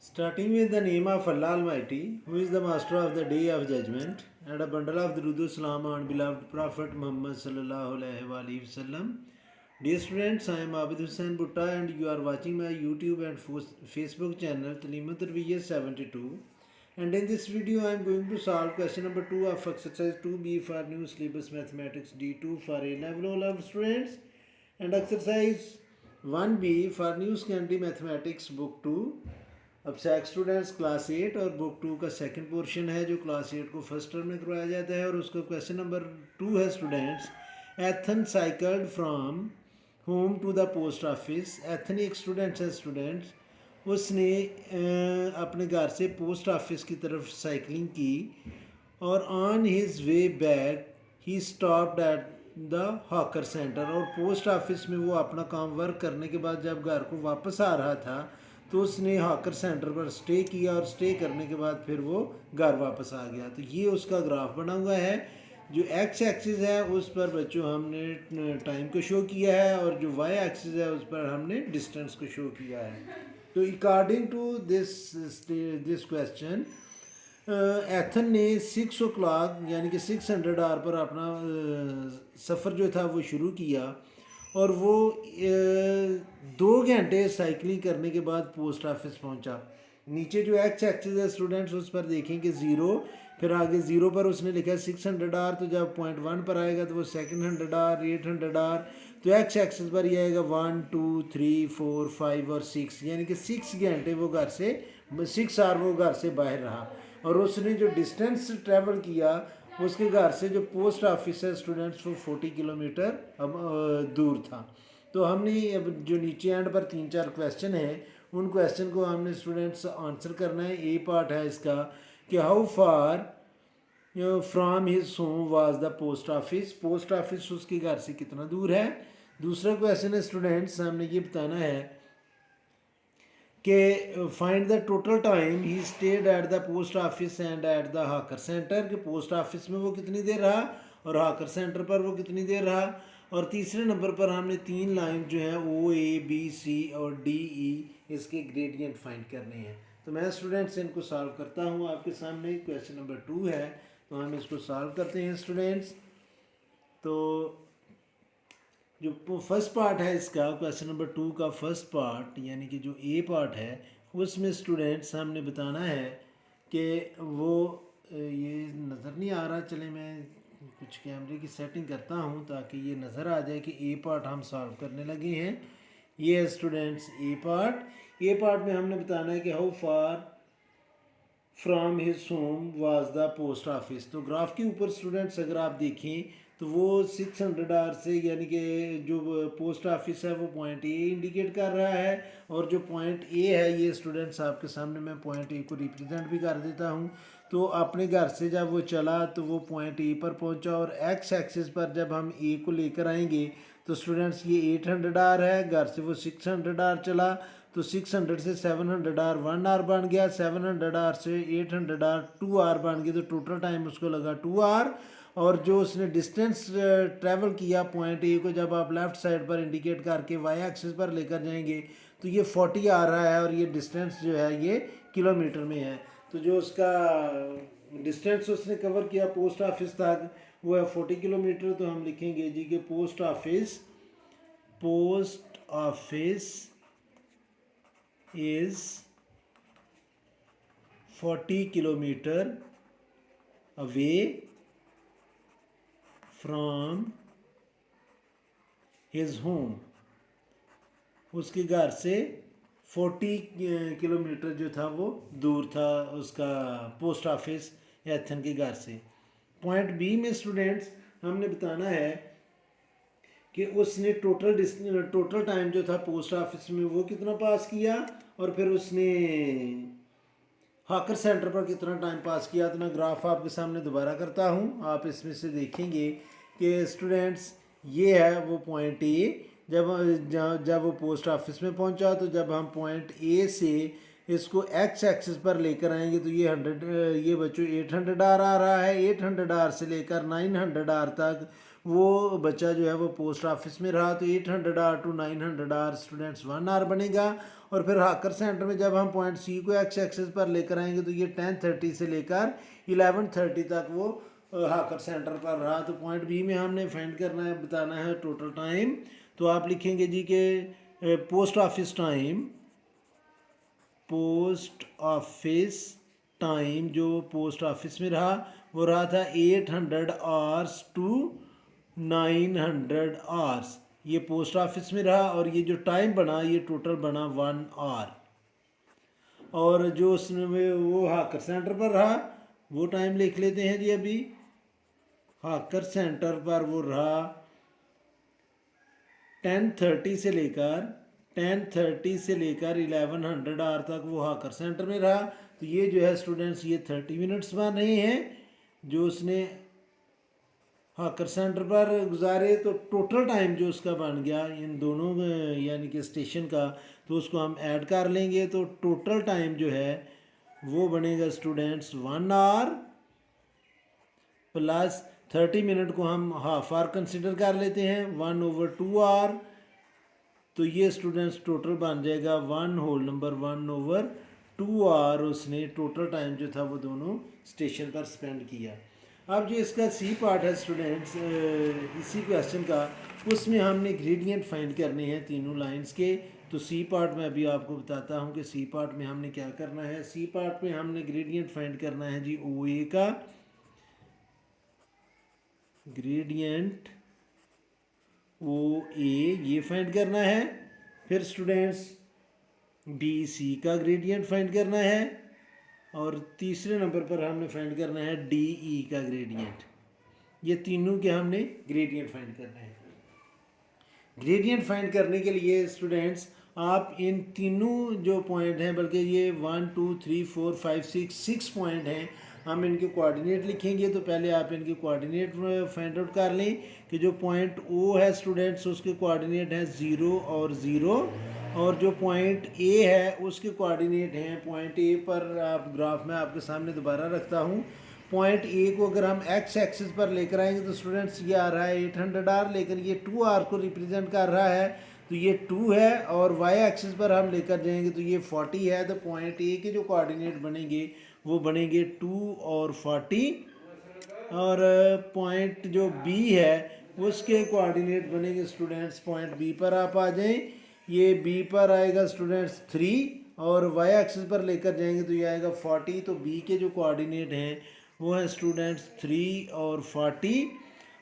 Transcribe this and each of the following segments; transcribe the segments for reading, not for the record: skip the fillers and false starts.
Starting with the name of Allah Almighty, who is the master of the day of judgment, and a bundle of Durud Salam on beloved Prophet Muhammad sallallahu alaihi wasallam. Dear students, I am Abid Hussain Butta and you are watching my YouTube and Facebook channel Talimat Tarbiyyah 72. And in this video, I am going to solve question number 2 of exercise 2B for new syllabus mathematics D2 for A-level O-level students, and exercise 1B for new secondary mathematics book 2. अब सैक्स students class 8 और book 2 का second portion है जो class 8 को first term में करवाया जाता है, और उसका क्वेश्चन नंबर 2 है students. Ethan cycled from home to the post office. Ethan एक स्टूडेंट्स है स्टूडेंट्स, उसने अपने घर से पोस्ट ऑफिस की तरफ साइकिलिंग की, और on his way back he stopped at the hawker centre. और पोस्ट ऑफिस में वो अपना काम वर्क करने के बाद जब घर को वापस आ रहा था तो उसने हॉकर सेंटर पर स्टे किया, और स्टे करने के बाद फिर वो घर वापस आ गया। तो ये उसका ग्राफ बना हुआ है। जो एक्स एक्सिस है उस पर बच्चों हमने टाइम को शो किया है, और जो वाई एक्सिस है उस पर हमने डिस्टेंस को शो किया है। तो according to this question, Ethan ने 6 o'clock यानी कि 600 आवर पर अपना सफ़र जो था वो शुरू किया, और वो 2 घंटे साइकिलिंग करने के बाद पोस्ट ऑफिस पहुंचा। नीचे जो एक्स एक्सिस है स्टूडेंट्स उस पर देखेंगे 0, फिर आगे 0 पर उसने लिखा है 600 आर, तो जब पॉइंट 1 पर आएगा तो वो 200 आर, 800 आर, तो एक्स एक्सिस पर ये आएगा 1 2 3 4 5 और 6, यानी कि 6 घंटे वो घर से 6 आवर वो घर से बाहर रहा। और उसने जो डिस्टेंस ट्रैवल किया उसके घर से जो पोस्ट ऑफिस है स्टूडेंट्स वो 40 किलोमीटर दूर था। तो हमने अब जो नीचे एंड पर 3-4 क्वेश्चन हैं उन क्वेश्चन को हमने स्टूडेंट्स आंसर करना है। ए पार्ट है इसका कि how far from his home was the post office. Post office उसके घर से कितना दूर है। दूसरा क्वेश्चन है स्टूडेंट्स हमने ये बताना है कि find the total time he stayed at the post office and at the hawker centre, कि पोस्ट ऑफिस में वो कितनी देर रहा और हॉकर सेंटर पर वो कितनी देर रहा। और तीसरे नंबर पर हमने 3 लाइन जो है ओ ए बी सी और डी ई इसके ग्रेडियंट फाइंड करने हैं। तो मैं स्टूडेंट्स इनको सॉल्व करता हूँ आपके सामने। क्वेश्चन नंबर 2 है तो हम इसको सॉल्व करते हैं स्टूडेंट्स। तो जो फर्स्ट पार्ट है इसका क्वेश्चन नंबर 2 का फर्स्ट पार्ट यानी कि जो ए पार्ट है उसमें स्टूडेंट्स हमने बताना है कि वो ये नज़र नहीं आ रहा, चले मैं कुछ कैमरे की सेटिंग करता हूँ ताकि ये नज़र आ जाए कि ए पार्ट हम सॉल्व करने लगे हैं। ये है स्टूडेंट्स ए पार्ट। ए पार्ट में हमने बताना है कि how far from his home was the post office. तो ग्राफ के ऊपर स्टूडेंट्स अगर आप देखें तो वो 600 आर से यानी कि जो पोस्ट ऑफिस है वो पॉइंट ए इंडिकेट कर रहा है, और जो पॉइंट ए है ये स्टूडेंट्स आपके सामने मैं पॉइंट ए को रिप्रेजेंट भी कर देता हूँ। तो अपने घर से जब वो चला तो वो पॉइंट ए पर पहुँचा, और एक्स एक्सिस पर जब हम ए को लेकर आएंगे तो स्टूडेंट्स ये 800 आर है, घर से वो 600 आर चला, तो 600 से 700 आर 1 आर बन गया, 700 आर से 800 आर 2 आर बन गया, तो टोटल टाइम उसको लगा 2 आर। और जो उसने डिस्टेंस ट्रैवल किया पॉइंट ए को जब आप लेफ़्ट साइड पर इंडिकेट करके वाई एक्सिस पर लेकर जाएंगे तो ये 40 आ रहा है, और ये डिस्टेंस जो है ये किलोमीटर में है। तो जो उसका डिस्टेंस उसने कवर किया पोस्ट ऑफिस तक वो है 40 किलोमीटर। तो हम लिखेंगे जी कि post office is 40 kilometre away from his home. उसके घर से 40 किलोमीटर जो था वो दूर था उसका पोस्ट ऑफिस एथन के घर से। पॉइंट बी में स्टूडेंट्स हमने बताना है कि उसने टोटल टाइम जो था पोस्ट ऑफिस में वो कितना पास किया, और फिर उसने हॉकर सेंटर पर कितना टाइम पास किया। तो मैं ग्राफ आपके सामने दोबारा करता हूँ, आप इसमें से देखेंगे कि स्टूडेंट्स ये है वो पॉइंट ए। जब वो पोस्ट ऑफिस में पहुंचा तो जब हम पॉइंट ए से इसको एक्स एक्सिस पर लेकर आएंगे तो ये बच्चों 800 आर आ रहा है। 800 आर से लेकर 900 आर तक वो बच्चा जो है वो पोस्ट ऑफिस में रहा, तो 800 hour to 900 hour students 1 hour बनेगा। और फिर हाकर सेंटर में जब हम पॉइंट सी को एक्स एक्सेस पर लेकर आएंगे तो ये 10:30 से लेकर 11:30 तक वो हाकर सेंटर पर रहा। तो पॉइंट बी में हमने फाइंड करना है, बताना है टोटल टाइम। तो आप लिखेंगे जी कि पोस्ट ऑफिस टाइम जो पोस्ट ऑफिस में रहा वो रहा था 800 आवर्स टू 900 आवर्स, ये पोस्ट ऑफिस में रहा। और ये जो टाइम बना ये टोटल बना 1 आवर। और जो उसमें वो हाकर सेंटर पर रहा वो टाइम लिख लेते हैं जी। अभी हाकर सेंटर पर वो रहा 10:30 से लेकर 1100 आवर तक वो हाकर सेंटर में रहा। तो ये जो है स्टूडेंट्स ये 30 मिनट्स बन रहे हैं जो उसने हाकर सेंटर पर गुजारे। तो टोटल टाइम जो उसका बन गया इन दोनों यानी कि स्टेशन का, तो उसको हम ऐड कर लेंगे। तो टोटल टाइम जो है वो बनेगा स्टूडेंट्स 1 आवर प्लस 30 मिनट को हम हाफ आवर कंसिडर कर लेते हैं 1/2 आवर। तो ये स्टूडेंट्स टोटल बन जाएगा 1/2 आवर उसने टोटल टाइम जो था वो दोनों स्टेशन पर स्पेंड किया। अब जो इसका सी पार्ट है स्टूडेंट्स इसी क्वेश्चन का, उसमें हमने ग्रेडियंट फाइंड करने हैं तीनों लाइंस के। तो सी पार्ट में अभी आपको बताता हूँ कि सी पार्ट में हमने क्या करना है। सी पार्ट में हमने ग्रेडियंट फाइंड करना है जी ओ ए का, ग्रेडियंट ओ ए ये फाइंड करना है। फिर स्टूडेंट्स बी सी का ग्रेडियंट फाइंड करना है। और तीसरे नंबर पर हमने फाइंड करना है डी ई का ग्रेडियंट। ये तीनों के हमने ग्रेडियंट फाइंड करना है। ग्रेडियंट फाइंड करने के लिए स्टूडेंट्स आप इन तीनों जो पॉइंट हैं, बल्कि ये 1 2 3 4 5 6 पॉइंट हैं, हम इनके कोऑर्डिनेट लिखेंगे। तो पहले आप इनके कोऑर्डिनेट फाइंड आउट कर लें कि जो पॉइंट ओ है स्टूडेंट्स उसके कोऑर्डिनेट हैं 0 और 0। और जो पॉइंट ए है उसके कोऑर्डिनेट हैं, पॉइंट ए पर आप ग्राफ में आपके सामने दोबारा रखता हूँ। पॉइंट ए को अगर हम एक्स एक्सिस पर लेकर आएंगे तो स्टूडेंट्स ये आ रहा है 800 आर, लेकिन ये 2 आर को रिप्रेजेंट कर रहा है तो ये 2 है। और वाई एक्सिस पर हम लेकर जाएंगे तो ये 40 है। तो पॉइंट ए के जो कोऑर्डिनेट बनेंगे वो बनेंगे 2 और 40। और पॉइंट जो बी है उसके कोऑर्डिनेट बनेंगे स्टूडेंट्स, पॉइंट बी पर आप आ जाएं, ये बी पर आएगा स्टूडेंट्स 3 और वाई एक्सिस पर लेकर जाएंगे तो ये आएगा 40। तो बी के जो कोऑर्डिनेट हैं वो है स्टूडेंट्स 3 और 40।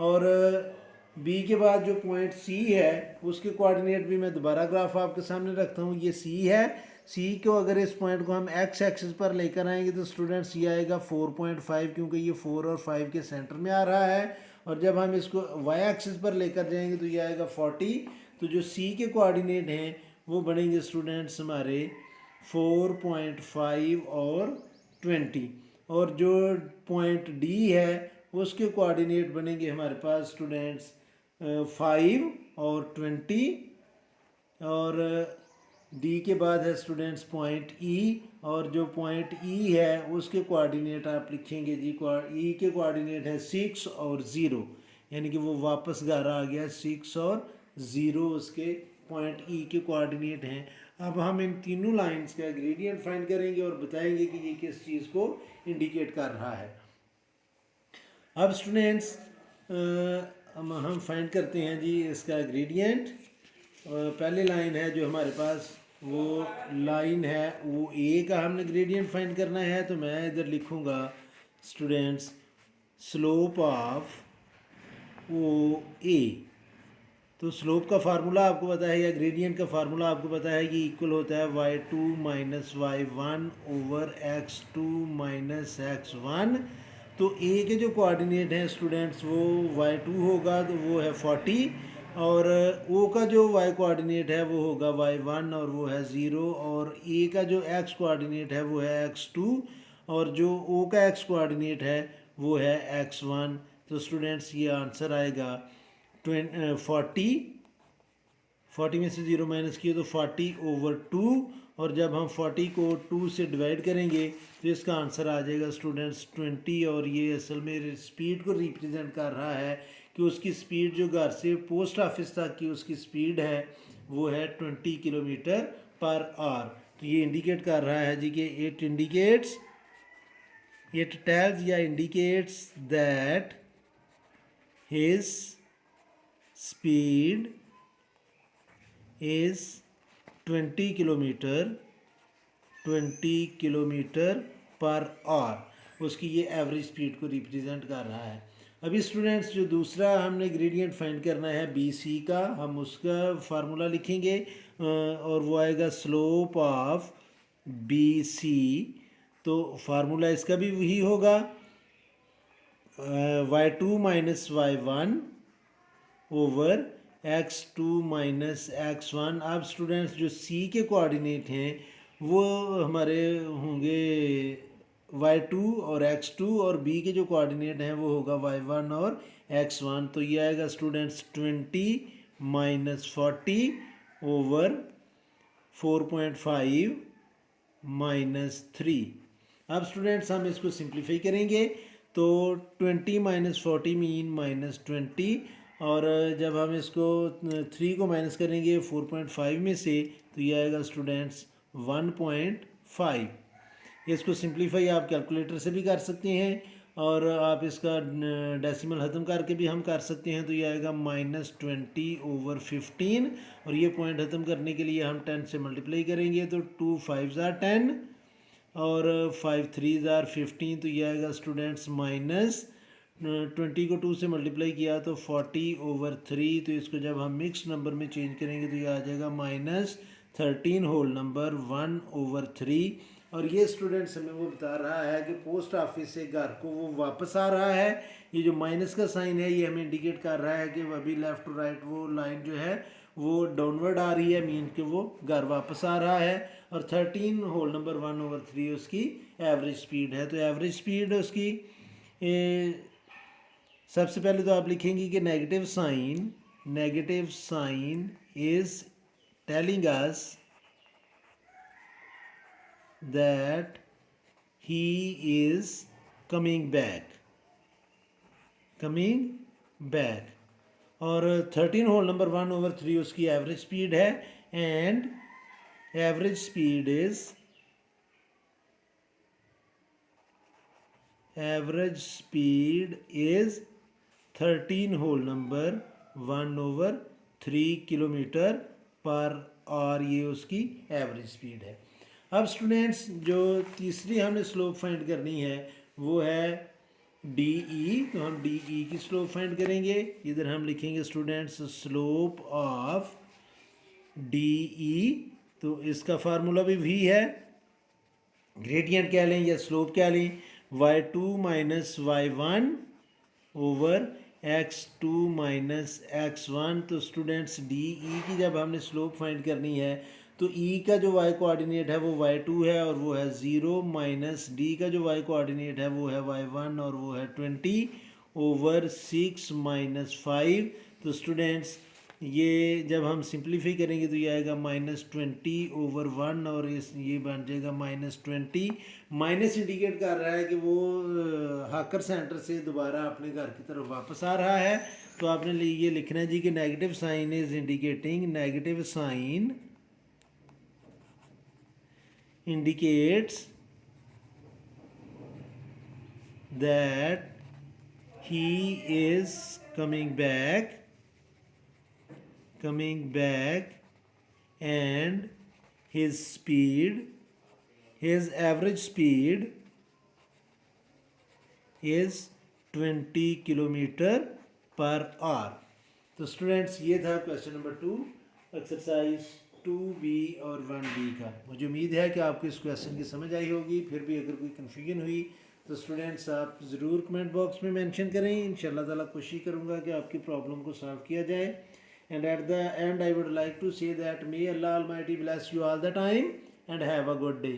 और बी के बाद जो पॉइंट सी है उसके कोऑर्डिनेट भी मैं दोबारा ग्राफ आपके सामने रखता हूँ, ये सी है। सी को अगर इस पॉइंट को हम एक्स एक्सिस पर लेकर आएंगे तो स्टूडेंट्स ये आएगा 4.5, क्योंकि ये 4 और 5 के सेंटर में आ रहा है। और जब हम इसको वाई एक्सिस पर लेकर जाएंगे तो ये आएगा 40। तो जो सी के कोऑर्डिनेट हैं वो बनेंगे स्टूडेंट्स हमारे 4.5 और 20। और जो पॉइंट डी है उसके कोऑर्डिनेट बनेंगे हमारे पास स्टूडेंट्स 5 और 20। और डी के बाद है स्टूडेंट्स पॉइंट ई, और जो पॉइंट ई है उसके कोऑर्डिनेट आप लिखेंगे जी, ई के कोऑर्डिनेट है 6 और 0, यानी कि वो वापस घर आ गया 6 और 0 उसके पॉइंट ई के कोऑर्डिनेट हैं। अब हम इन तीनों लाइंस का ग्रेडियंट फाइंड करेंगे और बताएंगे कि ये किस चीज़ को इंडिकेट कर रहा है। अब स्टूडेंट्स हम फाइंड करते हैं जी इसका ग्रेडियंट। पहली लाइन है जो हमारे पास वो लाइन है वो ए का हमने ग्रेडियंट फाइंड करना है। तो मैं इधर लिखूँगा स्टूडेंट्स स्लोप ऑफ ओ ए। तो स्लोप का फार्मूला आपको पता है या ग्रेडियंट का फार्मूला आपको पता है कि इक्वल होता है y2 minus y1 over x2 minus x1। तो ए के जो कोऑर्डिनेट हैं स्टूडेंट्स वो y2 होगा तो वो है 40, और ओ का जो y कोऑर्डिनेट है वो होगा y1 और वो है 0, और ए का जो x कोऑर्डिनेट है वो है x2, और जो ओ का x कोऑर्डिनेट है वो है x1। तो स्टूडेंट्स ये आंसर आएगा 40 में से 0 माइनस किए तो 40/2, और जब हम 40 को 2 से डिवाइड करेंगे तो इसका आंसर आ जाएगा स्टूडेंट्स 20। और ये असल में स्पीड को रिप्रेजेंट कर रहा है कि उसकी स्पीड जो घर से पोस्ट ऑफिस तक की उसकी स्पीड है वो है 20 किलोमीटर पर आवर। तो ये इंडिकेट कर रहा है जी कि it tells या indicates that his speed is 20 kilometre per our. उसकी ये एवरेज स्पीड को रिप्रेजेंट कर रहा है। अभी स्टूडेंट्स जो दूसरा हमने ग्रेडियंट फाइंड करना है बी सी का, हम उसका फार्मूला लिखेंगे और वो आएगा स्लोप ऑफ बी सी। तो फार्मूला इसका भी वही होगा y2 minus y1 over x2 minus x1। अब स्टूडेंट्स जो c के कोऑर्डिनेट हैं वो हमारे होंगे y2 और x2 और b के जो कोऑर्डिनेट हैं वो होगा y1 और x1। तो ये आएगा स्टूडेंट्स 20 माइनस 40 ओवर 4.5 माइनस 3। अब स्टूडेंट्स हम इसको सिंप्लीफाई करेंगे तो 20 माइनस 40 मीन माइनस 20, और जब हम इसको 3 को माइनस करेंगे 4.5 में से तो ये आएगा स्टूडेंट्स 1.5। इसको सिंप्लीफाई आप कैलकुलेटर से भी कर सकते हैं और आप इसका डेसिमल ख़त्म करके भी हम कर सकते हैं। तो ये आएगा -20 ओवर 15, और ये पॉइंट ख़त्म करने के लिए हम 10 से मल्टीप्लाई करेंगे तो 2 5 ज़ार 10 और 5 3 ज़ार 15। तो ये आएगा स्टूडेंट्स -20 को 2 से मल्टीप्लाई किया तो 40 ओवर 3। तो इसको जब हम मिक्स नंबर में चेंज करेंगे तो ये आ जाएगा -13 होल नंबर 1 ओवर 3। और ये स्टूडेंट्स हमें वो बता रहा है कि पोस्ट ऑफिस से घर को वो वापस आ रहा है। ये जो माइनस का साइन है ये हमें इंडिकेट कर रहा है कि अभी लेफ़्ट टू राइट वो लाइन जो है वो डाउनवर्ड आ रही है, मीन कि वो घर वापस आ रहा है। और 13 होल नंबर 1 ओवर 3 उसकी एवरेज स्पीड है। तो एवरेज स्पीड उसकी सबसे पहले तो आप लिखेंगे कि negative sign is telling us that he is coming back। और 13 होल नंबर 1 ओवर 3 उसकी एवरेज स्पीड है, and average speed is 13 whole number 1 over 3 kilometre per hour. ये उसकी एवरेज स्पीड है। अब स्टूडेंट्स जो तीसरी हमने स्लोप फाइंड करनी है वो है डी ई। तो हम डी ई की स्लोप फाइंड करेंगे। इधर हम लिखेंगे students slope of D E. तो इसका फार्मूला भी वही है, ग्रेडियंट कह लें या स्लोप कह लें, y2 minus y1 over x2 minus x1। तो स्टूडेंट्स डी ई की जब हमने स्लोप फाइंड करनी है तो e का जो y कोऑर्डिनेट है वो y2 है और वो है 0, माइनस d का जो y कोऑर्डिनेट है वो है y1 और वो है 20 ओवर 6 माइनस 5। तो स्टूडेंट्स ये जब हम सिंप्लीफाई करेंगे तो ये आएगा -20 ओवर 1 और ये बन जाएगा -20। माइनस इंडिकेट कर रहा है कि वो हाकर सेंटर से दोबारा अपने घर की तरफ वापस आ रहा है। तो आपने ये लिखना है जी कि negative sign is indicating, negative sign indicates that he is coming back and his average speed is 20 kilometre per our. तो स्टूडेंट्स ये था क्वेश्चन नंबर 2 एक्सरसाइज 2B और 1B का। मुझे उम्मीद है कि आपको इस क्वेश्चन की समझ आई होगी। फिर भी अगर कोई कन्फ्यूजन हुई तो स्टूडेंट्स आप ज़रूर कमेंट बॉक्स में मेंशन करें। इंशाल्लाह ताला कोशिश करूँगा कि आपकी प्रॉब्लम को सॉल्व किया जाए। And at the end I would like to say that may Allah almighty bless you all the time and have a good day.